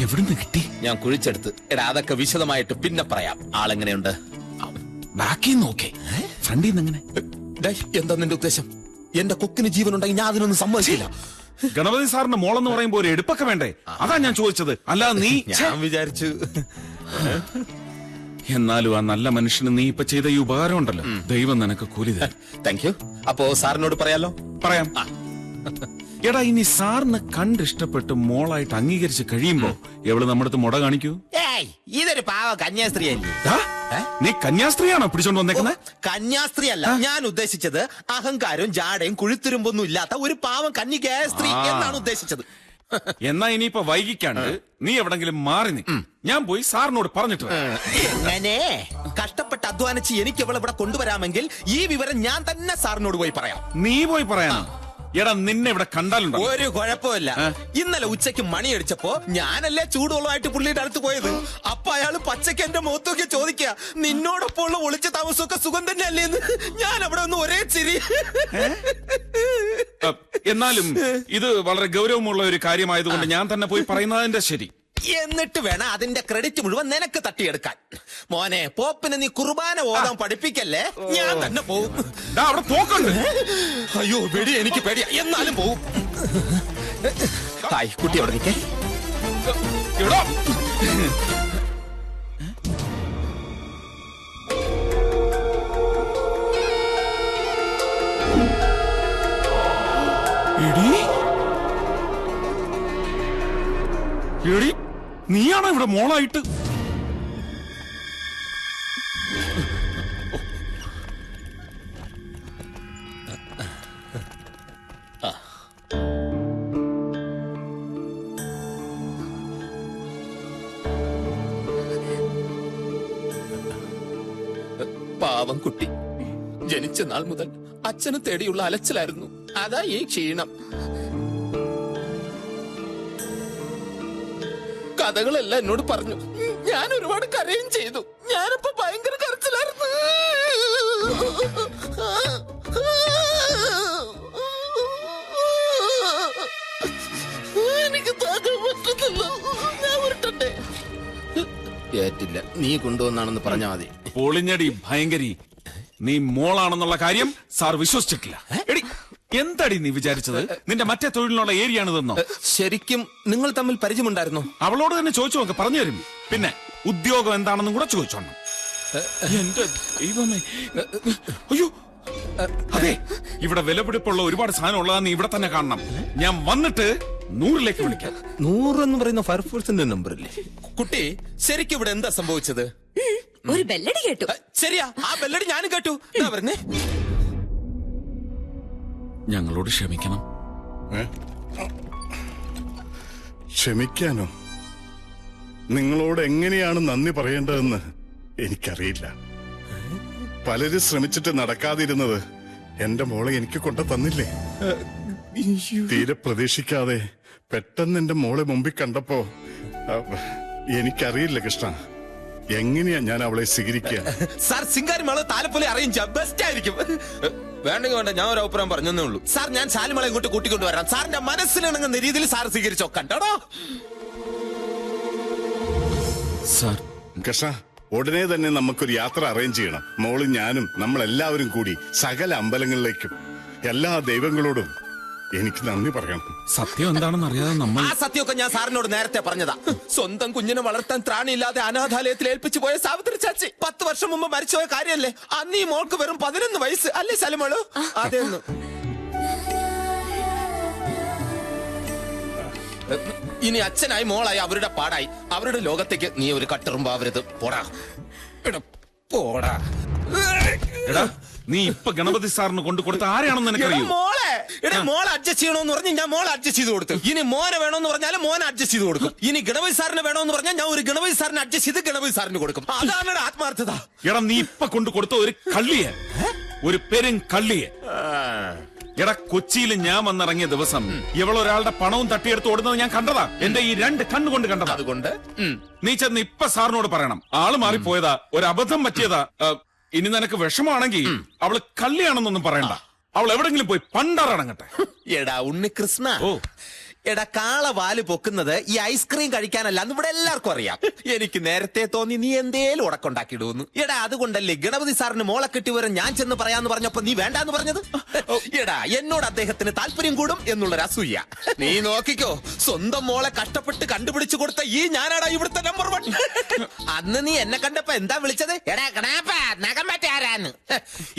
എവിടുന്ന് കിട്ടി? ഞാൻ കുഴിച്ചെടുത്ത്. എടാ അതൊക്കെ വിശദമായിട്ട് പിന്നെ പറയാം. ആളെങ്ങനെയുണ്ട്? ബാക്കിൽ നോക്കേ, ഫ്രണ്ടിൽ നിന്ന് എങ്ങനെ? എന്താ നിന്റെ ഉദ്ദേശം? എന്റെ കൊക്കിന് ജീവനുണ്ടെങ്കിൽ ഞാൻ അതിനൊന്നും സമ്മതിച്ചില്ല. ഗണപതി സാറിന്റെ മോളെന്ന് പറയുമ്പോ ഒരു എടുപ്പൊക്കെ വേണ്ടേ? അതാ ഞാൻ ചോദിച്ചത്. അല്ലാതെ നീ. ഞാൻ വിചാരിച്ചു. എന്നാലും ആ നല്ല മനുഷ്യന് നീ ഇപ്പൊ ചെയ്ത ഈ ഉപകാരം ഉണ്ടല്ലോ, ദൈവം നിനക്ക് കൂലി തരും. Thank you. അപ്പോ സാറിനോട് പറയാലോ? പറയാം. എടാ, ഇനി സാറിന് കണ്ടിഷ്ടപ്പെട്ട് മോളായിട്ട് അംഗീകരിച്ച് കഴിയുമ്പോ എവള് നമ്മുടെ അടുത്ത് മുട കാണിക്കൂ? ഇതൊരു പാവ കന്യാസ്ത്രീ അല്ലേ? നീ കന്യാസ്ത്രീയാണോ പിടിച്ചോണ്ട് വന്നേക്കുന്നത്? കന്യാസ്ത്രീ അല്ല ഞാൻ ഉദ്ദേശിച്ചത്. അഹങ്കാരവും ജാടയും കുഴിത്തുരുമ്പൊന്നും ഇല്ലാത്ത ഒരു പാവം കന്യകയായ സ്ത്രീ എന്നാണ് ഉദ്ദേശിച്ചത്. എന്നാ ഇനിയിപ്പോ വൈകിക്കാണ്ട് നീ എവിടെങ്കിലും മാറി നിൽക്കും. ഞാൻ പോയി സാറിനോട് പറഞ്ഞിട്ട് എങ്ങനെ കഷ്ടപ്പെട്ട് അധ്വാനിച്ച് എനിക്ക് ഇവിടെ കൊണ്ടുവരാമെങ്കിൽ ഈ വിവരം ഞാൻ തന്നെ സാറിനോട് പോയി പറയാം. നീ പോയി പറയാനോ? എടാ, നിന്നെ ഇവിടെ കണ്ടാലുണ്ടോ? ഒരു കുഴപ്പമില്ല. ഇന്നലെ ഉച്ചയ്ക്ക് മണിയടിച്ചപ്പോ ഞാനല്ലേ ചൂടുവെള്ളമായിട്ട് പുള്ളിയുടെ അടുത്ത് പോയത്. അപ്പൊ അയാള് പച്ചയ്ക്ക് എന്റെ മുഖത്തൊക്കെ ചോദിക്കുക, നിന്നോടൊപ്പം ഉള്ള ഒളിച്ച താമസമൊക്കെ സുഖം തന്നെ അല്ലേന്ന്. ഞാൻ അവിടെ ഒന്ന് ഒരേ ചിരി. എന്നാലും ഇത് വളരെ ഗൗരവമുള്ള ഒരു കാര്യമായതുകൊണ്ട് ഞാൻ തന്നെ പോയി പറയുന്നതിന്റെ ശരി. എന്നിട്ട് വേണം അതിന്റെ ക്രെഡിറ്റ് മുഴുവൻ നിനക്ക് തട്ടിയെടുക്കാൻ. മോനെ, പോപ്പിനെ നീ കുർബാന ഓതാൻ പഠിപ്പിക്കല്ലേ. ഞാൻ തന്നെ പോവും. അവിടെ പോക്കുണ്ട്. അയ്യോ പേടി, എനിക്ക് പേടിയാ. എന്നാലും പോവും. ഹായ് കുട്ടി, അവിടെ നിൽക്കേ. എടി, നീയാണോ ഇവിടെ മോളായിട്ട്? പാവം കുട്ടി. ജനിച്ച നാൾ മുതൽ അച്ഛന് തേടിയുള്ള അലച്ചിലായിരുന്നു. അതാ ഈ ക്ഷീണം. കഥകളെല്ലാം എന്നോട് പറഞ്ഞു. ഞാൻ ഒരുപാട് കരയും ചെയ്തു. ഞാനിപ്പോ ഭയങ്കര കരച്ചിലായിരുന്നു. എനിക്ക് താങ്ങാൻ പറ്റുന്നില്ല. ഞാൻ ഉരുട്ടട്ടെ? ഏറ്റില്ല. നീ കൊണ്ടുവന്നാണെന്ന് പറഞ്ഞാ മതി. പൊളിഞ്ഞടി ഭയങ്കരി. നീ മോളാണെന്നുള്ള കാര്യം സാർ വിശ്വസിച്ചിട്ടില്ല. എടി, എന്തടി നീ വിചാരിച്ചത്? നിന്റെ മറ്റേ തൊഴിലിനുള്ള ഏരിയയാണിതെന്നോ? ശരിക്കും നിങ്ങൾ തമ്മിൽ പരിചയമുണ്ടായിരുന്നോ? അവളോട് തന്നെ ചോദിച്ചു നോക്ക്, പറഞ്ഞു തരും. പിന്നെ ഉദ്യോഗം എന്താണെന്നും കൂടെ ചോദിച്ചോണം. എന്റെ ദൈവമേ. അയ്യോ, അതെ, ഇവിടെ വിലപിടിപ്പുള്ള ഒരുപാട് സാധനം ഉള്ളതാന്ന് ഇവിടെ തന്നെ കാണണം. ഞാൻ വന്നിട്ട് 100ലേക്ക് വിളിക്കാം. 100 എന്ന് പറയുന്ന ഫയർഫോഴ്സിന്റെ നമ്പറല്ലേ? കുട്ടി, ശരിക്കും ഇവിടെ എന്താ സംഭവിച്ചത്? ഒരു ബെല്ലടി കേട്ടു. ശരിയാ, ആ ബെല്ലടി ഞാനും കേട്ടു. എന്താ പറഞ്ഞേ? ഞങ്ങളോട് ക്ഷമിക്കണം. ക്ഷമിക്കാനോ? നിങ്ങളോട് എങ്ങനെയാണ് നന്ദി പറയേണ്ടതെന്ന് എനിക്കറിയില്ല. പലരും ശ്രമിച്ചിട്ട് നടക്കാതിരുന്നത് എന്റെ മോളെ എനിക്ക് കൊണ്ടു തന്നില്ലേ? തീരെ പ്രതീക്ഷിക്കാതെ പെട്ടെന്ന് എന്റെ മോളെ മുമ്പിൽ കണ്ടപ്പോ എനിക്കറിയില്ല കൃഷ്ണ, എങ്ങനെയാ ഞാൻ അവളെ സ്വീകരിക്കുക. സാർ, സിംഗാരിമേള താലപ്പൊലി അറേഞ്ച് ബെസ്റ്റ് ആയിരിക്കും. വേണ്ടെങ്കിൽ വേണ്ട, ഞാൻ ഒരു അഭിപ്രായം പറഞ്ഞേ ഉള്ളൂ. സാർ, ഞാൻ ശാലിമളെ ഇങ്ങോട്ട് കൂട്ടിക്കൊണ്ടുവരാം. സാറിന്റെ മനസ്സിലിണങ്ങുന്ന രീതിയിൽ സാർ സ്വീകരിച്ചോ. കണ്ടോ സാർ? കൃഷ്ണ, ഉടനെ തന്നെ നമുക്കൊരു യാത്ര അറേഞ്ച് ചെയ്യണം. മോളും ഞാനും നമ്മളെല്ലാവരും കൂടി സകല അമ്പലങ്ങളിലേക്കും. എല്ലാ ദൈവങ്ങളോടും എനിക്ക് നന്ദി പറയണം. സത്യം എന്താണെന്ന് അറിയാതെ നമ്മൾ. ആ സത്യമൊക്കെ ഞാൻ സാറിനോട് നേരത്തെ പറഞ്ഞതാ. സ്വന്തം കുഞ്ഞിനെ വളർത്താൻ ത്രാണിയില്ലാതെ അനാഥാലയത്തിൽ ഏൽപ്പിച്ചു പോയ സാവിത്രി ചാച്ചി 10 വർഷം മുമ്പ് മരിച്ചുപോയ കാര്യല്ലേ? അന്ന് ഈ മോൾക്ക് വെറും 11 വയസ്സ് അല്ലേ ശാലിമോള്? അതെന്നു ഇനി അച്ഛനായി മോളായി അവരുടെ പാടായി. അവരുടെ ലോകത്തേക്ക് നീ ഒരു കട്ടെറുമ്പാവരുത്. പോടാ പോടാ. എടാ, നീ ഇപ്പൊ ഗണപതി സാറിന് കൊണ്ടു കൊടുത്ത ആരെയാണെന്ന് എനിക്കറിയൂ. മോളെ അഡ്ജസ്റ്റ് ചെയ്യണമെന്ന് പറഞ്ഞ് ഞാൻ മോളെ അഡ്ജസ്റ്റ് ചെയ്ത് കൊടുത്തു. ഇനി മോനെ വേണമെന്ന് പറഞ്ഞാൽ മോനെ അഡ്ജസ്റ്റ് ചെയ്ത് കൊടുക്കും. ഇനി ഗണപതി സാറിന് വേണമെന്ന് പറഞ്ഞാൽ ഞാൻ ഒരു ഗണപതി സാറിന് അഡ്ജസ്റ്റ് ചെയ്ത് ഗണപതി സാറിന് കൊടുക്കും. അതാണ് ആത്മാർത്ഥത. എടാ, നീ ഇപ്പൊ കൊണ്ടു കൊടുത്ത ഒരു കള്ളിയെ, ഒരു പെരും കള്ളിയെ. എടാ, കൊച്ചിയിൽ ഞാൻ വന്നിറങ്ങിയ ദിവസം ഇവളൊരാളുടെ പണവും തട്ടിയെടുത്ത് ഓടുന്നത് ഞാൻ കണ്ടതാ. എന്റെ ഈ 2 കണ്ണുകൊണ്ട് കണ്ടതാ. അതുകൊണ്ട് നീ ചെന്ന് ഇപ്പൊ സാറിനോട് പറയണം, ആള് മാറിപ്പോയതാ, ഒരു അബദ്ധം പറ്റിയതാ. ഇനി നിനക്ക് വിഷമാണെങ്കിൽ അവള് കള്ളിയാണെന്നൊന്നും പറയണ്ട. അവൾ എവിടെങ്കിലും പോയി പണ്ടാറടങ്ങട്ടെ. എടാ ഉണ്ണികൃഷ്ണ, ഓ. എടാ കാള വാല് പൊക്കുന്നത് ഈ ഐസ്ക്രീം കഴിക്കാനല്ല എന്ന് ഇവിടെ എല്ലാവർക്കും അറിയാം. എനിക്ക് നേരത്തെ തോന്നി നീ എന്തേലും ഉടക്കുണ്ടാക്കിയിടുന്നു. എടാ അതുകൊണ്ടല്ലേ ഗണപതി സാറിന് മോളെ കെട്ടി വരാൻ ഞാൻ ചെന്ന് പറയാന്ന് പറഞ്ഞപ്പോ നീ വേണ്ടാന്ന് പറഞ്ഞത്? എടാ എന്നോട് അദ്ദേഹത്തിന് താല്പര്യം കൂടും എന്നുള്ളൊരു അസൂയ. നീ നോക്കിക്കോ, സ്വന്തം മോളെ കഷ്ടപ്പെട്ട് കണ്ടുപിടിച്ചു കൊടുത്ത ഈ ഞാനാടാ ഇവിടുത്തെ നമ്പർ 1. അന്ന് നീ എന്നെ കണ്ടപ്പോ എന്താ വിളിച്ചത്? എടാ കണാപ്പ നഖം പറ്റ ആരാന്ന്.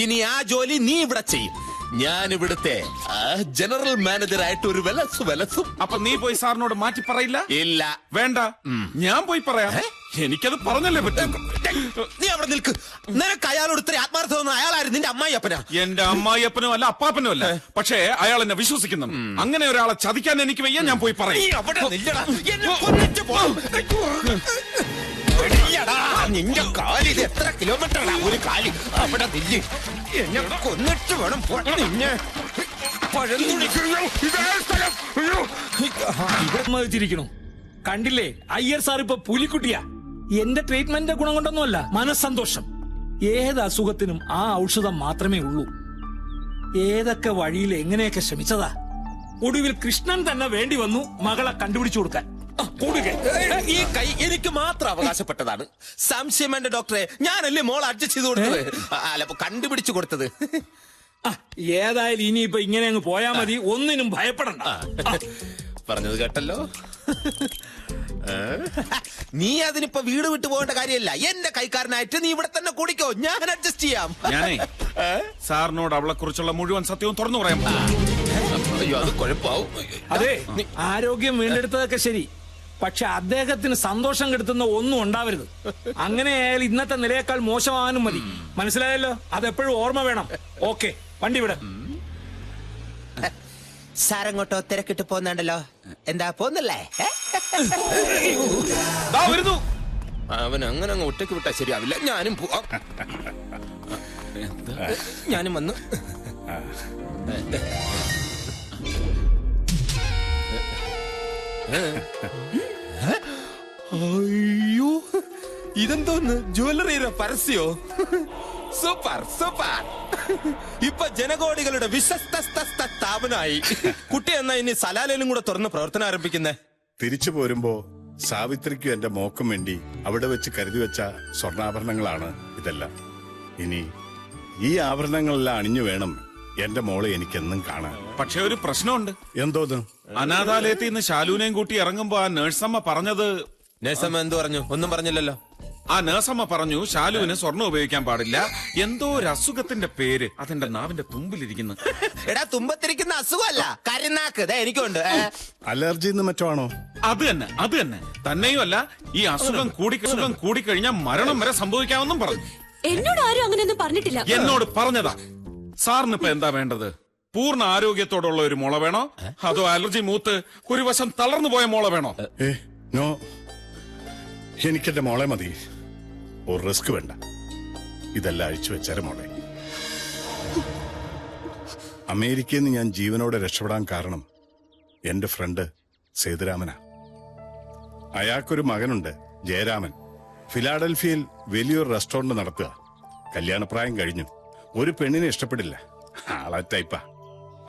ഇനി ആ ജോലി നീ ഇവിടെ ചെയ്യും. ഞാൻ ഇവിടുത്തെ ജനറൽ മാനേജർ ആയിട്ട് ഒരു വിലസും. അപ്പൊ നീ പോയി സാറിനോട് മാറ്റി പറയില്ല? ഇല്ല, വേണ്ട, ഞാൻ പോയി പറയാം. എനിക്കത് പറഞ്ഞല്ലേ പറ്റും. നീ അവിടെ നിൽക്ക്. നിനക്ക് അയാളോട് ഇത്ര ആത്മാർത്ഥമൊന്നും അയാളായിരുന്നു നിന്റെ അമ്മായിയപ്പനാ. എന്റെ അമ്മായിയപ്പനോ അല്ല അപ്പാപ്പനോ അല്ല, പക്ഷേ അയാൾ എന്നെ വിശ്വസിക്കുന്നു. അങ്ങനെ ഒരാളെ ചതിക്കാൻ എനിക്ക് വയ്യ. ഞാൻ പോയി പറയും. നിന്റെ കാലി ഇത് എത്ര കിലോമീറ്ററാണ് ഒരു കാലി? അവിടെ നില്ല്, എന്നെ കൊന്നിട്ട് വേണം നിന്നെ. സമ്മതിച്ചിരിക്കണു. കണ്ടില്ലേ, അയ്യർ സാർ ഇപ്പൊ പുലിക്കുട്ടിയാ. എന്റെ ട്രീറ്റ്മെന്റിന്റെ ഗുണം കൊണ്ടൊന്നുമല്ല, മനസ്സന്തോഷം. ഏത് അസുഖത്തിനും ആ ഔഷധം മാത്രമേ ഉള്ളൂ. ഏതൊക്കെ വഴിയിൽ എങ്ങനെയൊക്കെ ശ്രമിച്ചതാ. ഒടുവിൽ കൃഷ്ണൻ തന്നെ വേണ്ടി വന്നു മകളെ കണ്ടുപിടിച്ചു കൊടുക്കാൻ. ഈ കൈ എനിക്ക് മാത്രം അവകാശപ്പെട്ടതാണ്. സംശയം വേണ്ട ഡോക്ടറെ, ഞാനല്ലേ മോൾ അഡ്ജസ്റ്റ് ചെയ്ത് കൊടുത്തത്, അല്ല കണ്ടുപിടിച്ചു കൊടുത്തത്. ഏതായാലും ഇനിയിപ്പൊ ഇങ്ങനെ അങ്ങ് പോയാ മതി, ഒന്നിനും ഭയപ്പെടണ്ട. പറഞ്ഞത് കേട്ടല്ലോ. നീ അതിനിപ്പോ വീട് വിട്ടു പോകേണ്ട കാര്യമല്ല. എന്റെ കൈക്കാരനായിട്ട് നീ ഇവിടെ തന്നെ കൂടിക്കോ, ഞാൻ അഡ്ജസ്റ്റ് ചെയ്യാം. ഞാനേ സാറിനോട് അവളെ കുറിച്ചുള്ള മുഴുവൻ സത്യവും തുറന്നു പറയാൻ. അയ്യോ അത് കുഴപ്പാവും. അതെ, ആരോഗ്യം വീണ്ടെടുത്തതൊക്കെ ശരി, പക്ഷെ അദ്ദേഹത്തിന് സന്തോഷം കെടുത്തുന്ന ഒന്നും ഉണ്ടാവരുത്. അങ്ങനെയായാൽ ഇന്നത്തെ നിലയേക്കാൾ മോശമാകാനും മതി. മനസ്സിലായല്ലോ? അതെപ്പോഴും ഓർമ്മ വേണം. ഓക്കെ, വണ്ടി വിട. സാറങ്ങോട്ടോ തിരക്കിട്ട് പോന്നുണ്ടല്ലോ. എന്താ പോന്നല്ലേ? വരുന്നു. അവൻ അങ്ങനെ അങ്ങ് ഒറ്റയ്ക്ക് വിട്ടാ ശരിയാവില്ല. ഞാനും പോവാം. ഞാനും വന്നു. അയ്യോ, ഇതെന്തോന്ന് ജ്വല്ലറിയുടെ പരസ്യോ? Super super. ഇപ്പൊ ജനകോടികളുടെ വിശ്വസ്ത സ്ഥാപനമായി. കുട്ടി എന്നാ ഇനി സലാലയിലും കൂടെ തുറന്ന് പ്രവർത്തനം ആരംഭിക്കുന്നേ? തിരിച്ചു പോരുമ്പോ സാവിത്രിക്കും എന്റെ മോക്കും വേണ്ടി അവിടെ വെച്ച് കരുതി വെച്ച സ്വർണ്ണാഭരണങ്ങളാണ് ഇതെല്ലാം. ഇനി ഈ ആഭരണങ്ങളെല്ലാം അണിഞ്ഞു വേണം എന്റെ മോളെ എനിക്കെന്നും കാണാൻ. പക്ഷെ ഒരു പ്രശ്നമുണ്ട്. എന്തോന്ന്? അനാഥാലയത്തിൽ നിന്ന് ശാലുവിനെയും കൂട്ടി ഇറങ്ങുമ്പോ ആ നേഴ്സമ്മ പറഞ്ഞത്. നേഴ്സമ്മ എന്ത് പറഞ്ഞു? ഒന്നും പറഞ്ഞില്ലല്ലോ. ആ നേഴ്സമ്മ പറഞ്ഞു ശാലുവിന് സ്വർണ്ണം ഉപയോഗിക്കാൻ പാടില്ല. എന്തോ ഒരു അസുഖത്തിന്റെ പേര് അതെന്റെ നാവിന്റെ തുമ്പിലിരിക്കുന്നു. എടാ, തുമ്പത്തിരിക്കുന്ന അസുഖമല്ല, കരുനാക്ക്. എനിക്കുണ്ട്. അലർജി മറ്റോ ആണോ? അത് തന്നെ. തന്നെയും അല്ല, ഈ അസുഖം കൂടിക്കഴിഞ്ഞാൽ മരണം വരെ സംഭവിക്കാമെന്നും പറഞ്ഞു. എന്നോട് ആരും അങ്ങനെയൊന്നും പറഞ്ഞിട്ടില്ല. എന്നോട് പറഞ്ഞതാ. സാറിന് ഇപ്പൊ എന്താ വേണ്ടത്? പൂർണ്ണ ആരോഗ്യത്തോടുള്ള ഒരു മുള വേണോ, അതോ അലർജി മൂത്ത് ഒരു വശം തളർന്നു പോയ മുള വേണോ? നോ, എനിക്കെന്റെ മോളെ മതി. ഒരു റിസ്ക് വേണ്ട. ഇതെല്ലാം അഴിച്ചു വെച്ചാരെ മോളെ. അമേരിക്കയിൽ നിന്ന് ഞാൻ ജീവനോടെ രക്ഷപ്പെടാൻ കാരണം എന്റെ ഫ്രണ്ട് സേതുരാമനാ. അയാൾക്കൊരു മകനുണ്ട്, ജയരാമൻ. ഫിലാഡൽഫിയയിൽ വലിയൊരു റെസ്റ്റോറന്റ് നടത്തുക. കല്യാണപ്രായം കഴിഞ്ഞു. ഒരു പെണ്ണിനെ ഇഷ്ടപ്പെടില്ല. ആളാ ടൈപ്പാ.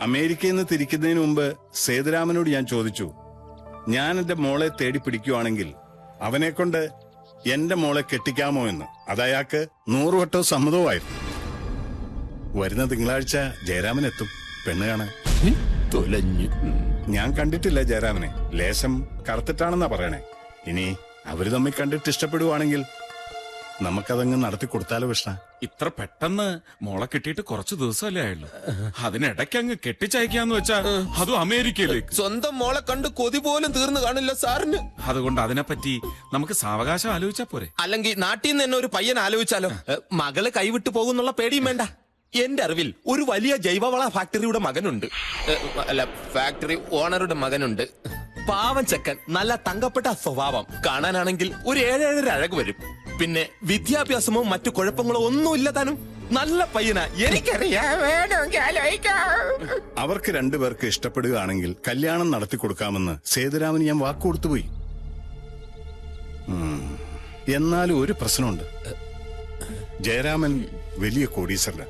അമേരിക്കയിൽ നിന്ന് തിരിക്കുന്നതിന് മുമ്പ് സേതുരാമനോട് ഞാൻ ചോദിച്ചു, ഞാൻ എന്റെ മോളെ തേടി പിടിക്കുവാണെങ്കിൽ അവനെ കൊണ്ട് എന്റെ മോളെ കെട്ടിക്കാമോ എന്ന്. അതയാൾക്ക് 100 വട്ടവും സമ്മതവുമായിരുന്നു. വരുന്ന തിങ്കളാഴ്ച ജയരാമൻ എത്തും പെണ്ണ് കാണാൻ. ഞാൻ കണ്ടിട്ടില്ല ജയരാമനെ. ലേശം കറുത്തിട്ടാണെന്നാ പറയണേ. ഇനി അവര് തമ്മിൽ കണ്ടിട്ട് ഇഷ്ടപ്പെടുവാണെങ്കിൽ നമുക്കതങ്ങ് നടത്തി കൊടുത്താലോ കൃഷ്ണ? ഇത്ര പെട്ടെന്ന് മോളെ കിട്ടിയിട്ട് കുറച്ചു ദിവസമല്ലേ ആയുള്ളൂ. അതിനിടയ്ക്ക് അങ്ങ് കെട്ടിച്ചയക്കാന്ന് വെച്ചാ അതും അമേരിക്കയിലേക്ക്. സ്വന്തം മോളെ കണ്ട് കൊതി പോലും തീർന്നു കാണില്ല സാറിന്. അതുകൊണ്ട് അതിനെപ്പറ്റി നമുക്ക് സാവകാശം ആലോചിച്ചാ പോരെ? അല്ലെങ്കിൽ നാട്ടിൽ നിന്ന് തന്നെ ഒരു പയ്യൻ ആലോചിച്ചാലോ? മകള് കൈവിട്ടു പോകുന്നുള്ള പേടിയും വേണ്ട. എന്റെ അറിവിൽ ഒരു വലിയ ജൈവവള ഫാക്ടറിയുടെ മകനുണ്ട്. അല്ല, ഫാക്ടറി ഓണറുടെ മകനുണ്ട്. പാവം ചെക്കൻ, നല്ല തങ്കപ്പെട്ട സ്വഭാവം. കാണാനാണെങ്കിൽ ഒരു 7-7 അഴക് വരും. പിന്നെ വിദ്യാഭ്യാസമോ മറ്റു കുഴപ്പങ്ങളോ ഒന്നുമില്ല താനും. നല്ല പയ്യനാ. എനിക്കറിയാം. അവർക്ക് രണ്ടുപേർക്ക് ഇഷ്ടപ്പെടുകയാണെങ്കിൽ കല്യാണം നടത്തി കൊടുക്കാമെന്ന് സേതുരാമന് ഞാൻ വാക്കുകൊടുത്തുപോയി. എന്നാലും ഒരു പ്രശ്നമുണ്ട്. ജയരാമൻ വലിയ കോടീശ്വരന്.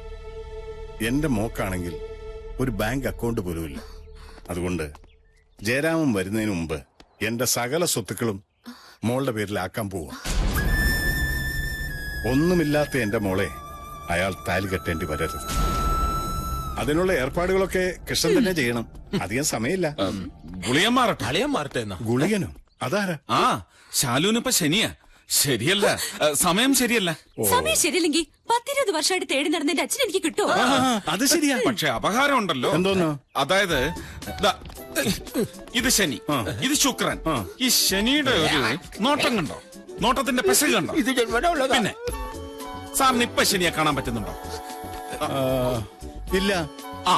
എന്റെ മോക്കാണെങ്കിൽ ഒരു ബാങ്ക് അക്കൗണ്ട് പോലുമില്ല. അതുകൊണ്ട് ജയരാമൻ വരുന്നതിന് മുമ്പ് എന്റെ സകല സ്വത്തുക്കളും മോളുടെ പേരിലാക്കാൻ പോവാ. ഒന്നുമില്ലാത്ത എന്റെ മോളെ അയാൾ താലി കെട്ടേണ്ടി വരരുത്. അതിനുള്ള ഏർപ്പാടുകളൊക്കെ കൃഷ്ണൻ തന്നെ ചെയ്യണം. അധികം സമയമില്ല. ഗുളിയൻ മാറട്ടെ. അളിയാൻ മാറട്ടെ എന്നാ. ഗുളികനോ? അതാരാ? ആ ശാലുവിനിപ്പ ശനിയാ. ശരിയല്ല, സമയം ശരിയല്ല. സമയം ശരിയില്ലെങ്കിൽ 10-20 വർഷമായിട്ട് തേടി നടന്നതിന്റെ അച്ഛൻ എനിക്ക് കിട്ടുമോ? അത് ശരിയാ. പക്ഷെ അപകാരം ഉണ്ടല്ലോ. എന്തോന്നോ? അതായത് ദാ, ഇത് ശനി, ഇത് ശുക്രൻ. ഈ ശനിയുടെ ഒരു നോട്ടം കണ്ടോ? നോട്ടത്തിന്റെ പെശക് കണ്ടോ? ഇത് ജന്മനമുള്ളതാ. പിന്നെ സാറിന് ഇപ്പൊ ശനിയെ കാണാൻ പറ്റുന്നുണ്ടോ? ഇല്ല. ആ,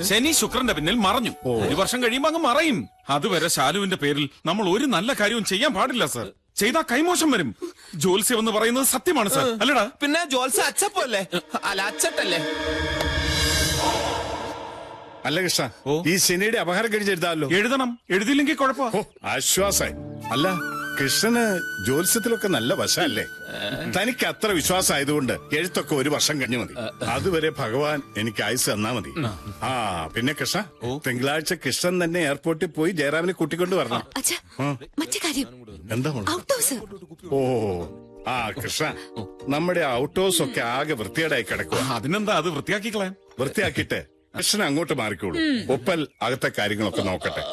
ശനി ശുക്രന്റെ പിന്നിൽ മറഞ്ഞു. ഒരു വർഷം കഴിയുമ്പോ അങ്ങ് മറയും. അതുവരെ ശാലുവിന്റെ പേരിൽ നമ്മൾ ഒരു നല്ല കാര്യവും ചെയ്യാൻ പാടില്ല സർ. ചെയ്താ കൈമോശം വരും. ജോത്സ്യം എന്ന് പറയുന്നത് സത്യമാണ് സർ, അല്ലടാ? പിന്നെ ജോത്സ അച്ചപ്പല്ലേ? അല്ല, അച്ചട്ടല്ലേ? അല്ല കൃഷ്ണ, ഈ ശനിയുടെ അപഹാരം കഴിച്ചെഴുതാമല്ലോ. എഴുതണം. എഴുതിയില്ലെങ്കിൽ കുഴപ്പമോ? ആശ്വാസായി. അല്ല, കൃഷ്ണന് ജ്യോത്സ്യത്തിലൊക്കെ നല്ല വശമല്ലേ? തനിക്ക് അത്ര വിശ്വാസമായതുകൊണ്ട് എഴുത്തൊക്കെ ഒരു വർഷം കഴിഞ്ഞു മതി. അതുവരെ ഭഗവാൻ എനിക്ക് ആയുസ് തന്നാ മതി. ആ പിന്നെ കൃഷ്ണ, തിങ്കളാഴ്ച കൃഷ്ണൻ തന്നെ എയർപോർട്ടിൽ പോയി ജയറാമിനെ കൂട്ടിക്കൊണ്ട് വരണം. അച്ഛാ, മറ്റു കാര്യം എന്താ മോളെ? Out house. ഓ ആ കൃഷ്ണ, നമ്മുടെ ഔട്ട് ഹൗസ് ഒക്കെ ആകെ വൃത്തിയേടായി കിടക്കുക. അതിനെന്താ, അത് വൃത്തിയാക്കി കളയാം. വൃത്തിയാക്കിയിട്ട് കൃഷ്ണൻ അങ്ങോട്ട് മാറിക്കോളൂ. ഒപ്പൽ അകത്തെ കാര്യങ്ങളൊക്കെ നോക്കട്ടെ.